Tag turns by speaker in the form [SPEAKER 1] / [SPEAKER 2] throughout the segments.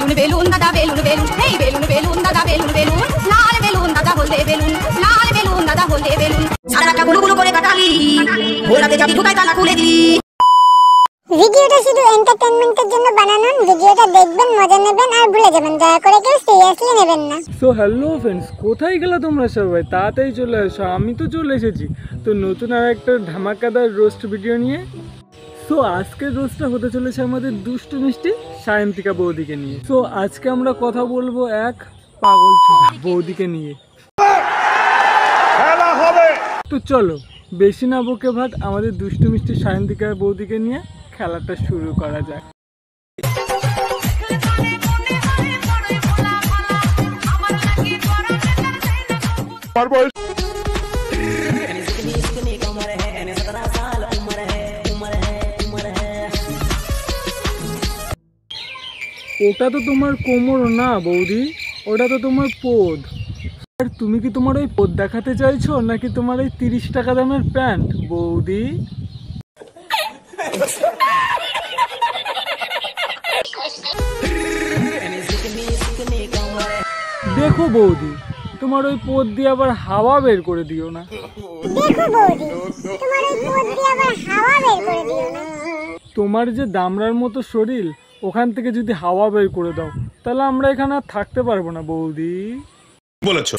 [SPEAKER 1] Balloon balloon দাদা balloon balloon এই balloon balloon দাদা বেলুন বেলুন লাল বেলুন দাদা হলদে বেলুন লাল বেলুন দাদা হলদে বেলুন সারাটা গুলো গুলো করে কাটালি ঘোড়াতে যাবি ঢুকাই তালা খুলে দি।
[SPEAKER 2] ভিডিওটা শুধু এন্টারটেইনমেন্টের জন্য বানানো, ভিডিওটা দেখবেন, মজা নেবেন আর ভুলে যাবেন, দয়া করে কেউ সিরিয়াসলি নেবেন না।
[SPEAKER 3] সো হ্যালো ফ্রেন্ডস, কোথায় গেলা তোমরা সবাই? তাড়াতাড়ি চলে আসো, আমি তো চলে এসেছি তো নতুন আর একটা ধামাকাদার রোস্ট ভিডিও নিয়ে। সো আজকের রোস্টটা হতে চলেছে আমাদের দুষ্টু মিষ্টি সায়ন্তিকা বৌদিকে নিয়ে। সো আজকে আমরা কথা বলবো এক পাগল ছোটা বৌদিকে নিয়ে। তো চলো বেশি না বকে ভাট, আমাদের দুষ্টু মিষ্টি সায়ন্তিকা বৌদিকে নিয়ে খেলাটা শুরু করা যাক। ওটা তো তোমার কোমর না বৌদি, ওটা তো তোমার পদ। আর তুমি কি তোমার ওই পদ দেখাতে চাইছো নাকি তোমার ওই 30 টাকা দামের প্যান্ট বৌদি? দেখো বৌদি, তোমার ওই পদ দিয়ে আবার হাওয়া বের করে দিও না।
[SPEAKER 2] দেখো বৌদি, তোমার ওই পদ দিয়ে আবার হাওয়া বের করে দিও না।
[SPEAKER 3] তোমার যে দামড়ার মতো শরীর, ওখান থেকে যদি হাওয়া বের করে দাও তাহলে আমরা এখানে আর থাকতে পারবো না বৌদি।
[SPEAKER 4] বলেছো।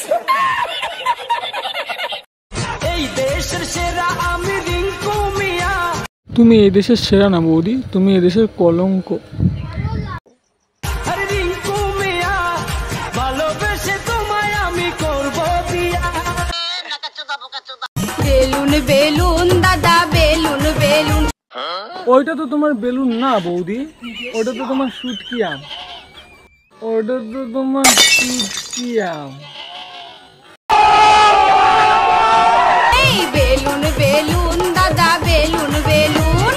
[SPEAKER 3] তুমি এই দেশের সেরা না বৌদি, তুমি এই দেশের কলঙ্ক।
[SPEAKER 1] বেলুন বেলুন দাদা বেলুন বেলুন।
[SPEAKER 3] ওইটা তো তোমার বেলুন না বৌদি, ওটা তো তোমার শুটকি আম, ওটা তো তোমার শুটকি আম।
[SPEAKER 1] এই বেলুন বেলুন দাদা বেলুন বেলুন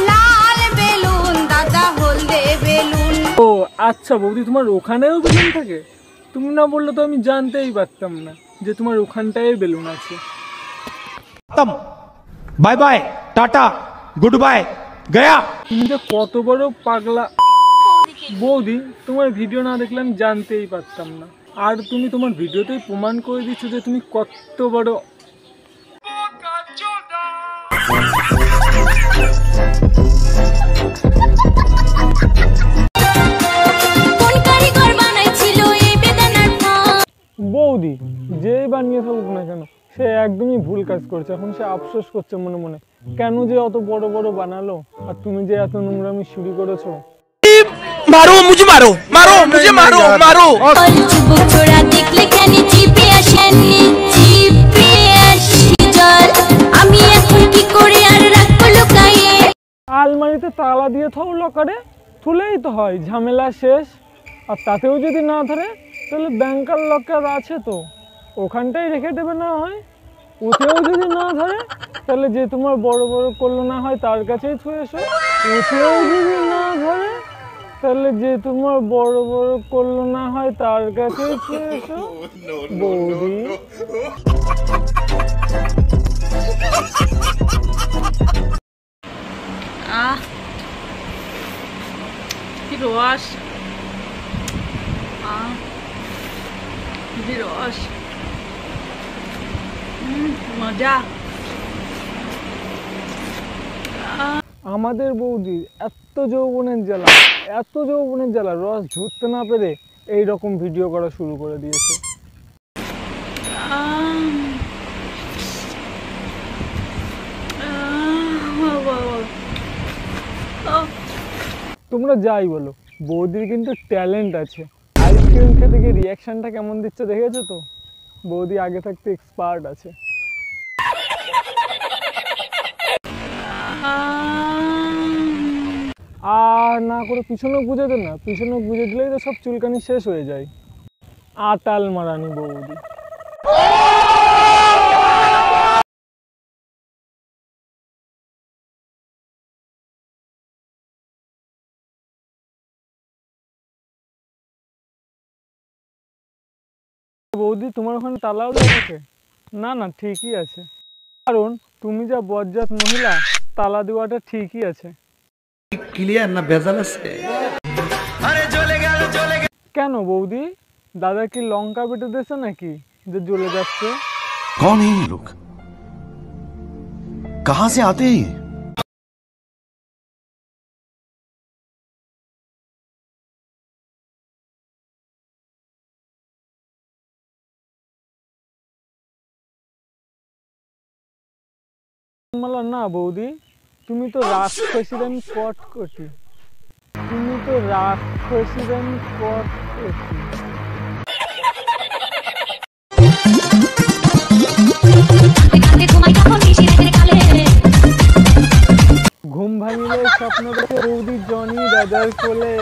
[SPEAKER 1] লাল বেলুন দাদা হলদে বেলুন।
[SPEAKER 3] ও আচ্ছা বৌদি, তোমার ওখানেও বেলুন থাকে? তুমি না বললে তো আমি জানতেই পারতাম না যে তোমার ওখানটায় বেলুন আছে।
[SPEAKER 5] Bye bye tata good bye गया।
[SPEAKER 3] তুমি যে কত বড় পাগলা বৌদি, তোমার ভিডিও না দেখলে আমি জানতেই পারতাম না। আর তুমি তোমার ভিডিওতেই প্রমাণ করে দিচ্ছ যে তুমি কত বড়। বৌদি যেই বানিয়ে থাকুক না কেন, সে একদমই ভুল কাজ করছে। এখন সে আফসোস করছে মনে মনে, কেন যে অত বড় বড় বানালো আর তুমি যে এত নোংরামি শুরু করেছো।
[SPEAKER 5] मारो मुझे मारो मारो मुझे मारो मारो।
[SPEAKER 6] যুবক ছোড়া দেখলে কেন জিপে আসেনি জিপে আসি জল আমি এখন কি করে আর রাখবো লুকায়ে।
[SPEAKER 3] আলমারিতে তালা দিয়ে থাও লকারে, খুলেই তো হয়, ঝামেলা শেষ। আর তাতেও যদি না ধরে তাহলে ব্যাংকার লকার আছে তো, ওখানটাই রেখে দেবে না হয়। ওতেও যদি না ধরে তাহলে যে তোমার বড় বড় করলো না হয় তার কাছেই ছুঁয়ে এসো। ওতেও যদি না ধরে তাহলে যে তোমার বড় বড় করলো না হয় তার কাছেই ছুঁয়ে এসো বৌদি।
[SPEAKER 7] কি রস, কি রস, মজা।
[SPEAKER 3] আমাদের বৌদির এত যৌবনের জ্বালা, এত যৌবনের জ্বালা, রস ঝরতে না পেরে এই রকম ভিডিও করা শুরু করে দিয়েছে। তোমরা যাই বলো, বৌদির কিন্তু ট্যালেন্ট আছে। আইসক্রিম খেতে গিয়ে রিয়াকশনটা কেমন দিচ্ছে দেখেছো তো? বৌদি আগে থাকতে এক্সপার্ট আছে। আর না করে পিছনে গুঁজে দে না, পিছনে গুঁজে দিলেই তো সব চুলকানি শেষ হয়ে যায়। আটাল মারানি বৌদি। বৌদি তোমার ওখানে তালাও দেওয়া? না না ঠিকই আছে, কারণ তুমি যা বজ্জাত মহিলা, তালা দেওয়াটা ঠিকই আছে।
[SPEAKER 5] क्लियर ना बेजाल से।
[SPEAKER 3] কেন বৌদি, দাদা কি লঙ্কা বেটে দিয়েছে নাকি যে জ্বলে যাচ্ছে?
[SPEAKER 4] कौन है ये लोग, कहां से आते हैं ये?
[SPEAKER 3] মালা না বৌদি, তুমি তো রাক্ষসীরান কটকটি, তুমি তো রাক্ষসীরান কটকটি। ঘুম ভাঙিলে স্বপ্ন দেখে বৌদি জনি দাদার কোলে,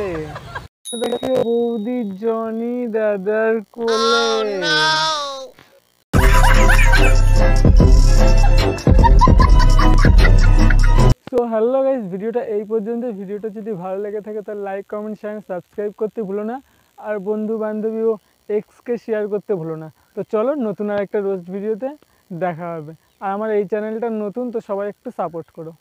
[SPEAKER 3] দেখে বৌদি জনি দাদার কোলে। তো হ্যালো গাইস, ভিডিওটা এই পর্যন্ত। ভিডিওটা যদি ভালো লেগে থাকে তাহলে লাইক, কমেন্ট, শেয়ার, সাবস্ক্রাইব করতে ভুলো না। আর বন্ধু বান্ধবী ও এক্সকে শেয়ার করতে ভুলো না। তো চলো নতুন আর একটা রোস্ট ভিডিওতে দেখা হবে। আর আমার এই চ্যানেলটা নতুন, তো সবাই একটু সাপোর্ট করো।